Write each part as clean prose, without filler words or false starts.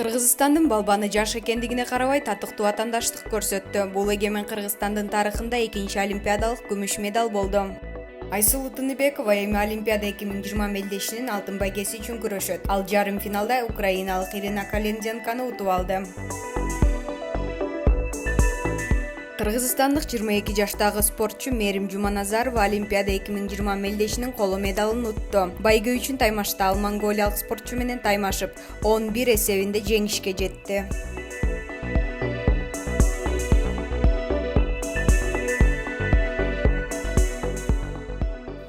Кыргызстандын балбаны жаш экендигине карабай татыктуу атандаштык көрсөттү. Бул эгемен Кыргызстандын тарыхында экинчи олимпиадалык күмүш медаль болду. Айсулуу Тыныбекова эми Олимпиада 2020 мелдешинин алтын байгеси үчүн күрөшөт. Ал жарым финалда украиналык Ирина Колесенкону утуп алды. Кыргызстандык 22 жаштагы спортчу Мерим Жуманазарова Олимпиада 2020 мелдешинин коло медалын утту. Байгө үчүн таймашта ал монголиялык спортчу менен таймашып, 11 эсебинде жеңишке жетти.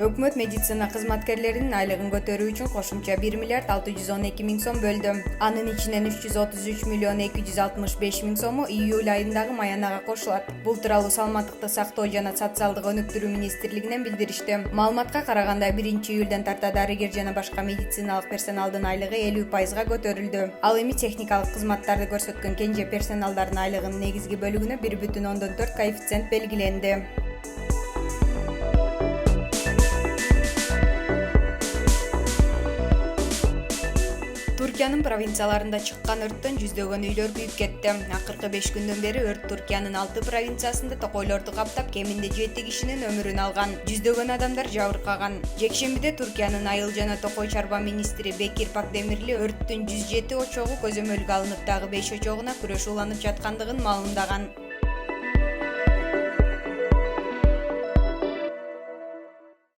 Өкмөт медицина кызматкерлеринин айлыгын көтөрүү үчүн кошумча 1 миллиард 612 миң сом бөлдү. Анын ичинен 333 миллион 265 миң сому июль айындагы маянага кошулат. Бул тууралуу Саламаттыкты сактоо жана социалдык өнүктүрүү министрлигинен билдиришти. Маалыматка караганда 1-июлдан тарта дарыгер жана башка медициналык персоналдын айлыгы 50% көтөрүлдү. Ал эми техникалык кызматтарды көрсөткөн кенже персоналдардын айлыгынын негизги бөлүгүнө 1,4 коэффициент белгиленди. Түркиянын провинцияларында чыккан өрттөн жүздөгөн үйлөр күйүп кетти. Акыркы 5 күндөн бери өрт Түркиянын 6 провинциясында токойлорду каптап, кеминде 7 кишинин өмүрүн алган. Жүздөгөн адамдар жабыркаган. Жекшембиде Түркиянын айыл жана токой чарба министри Бекир Пакдемирли өрттүн 107 очогу көзөмөлгө алынып, дагы 5 очогуна күрөш уланып жаткандыгын маалымдаган.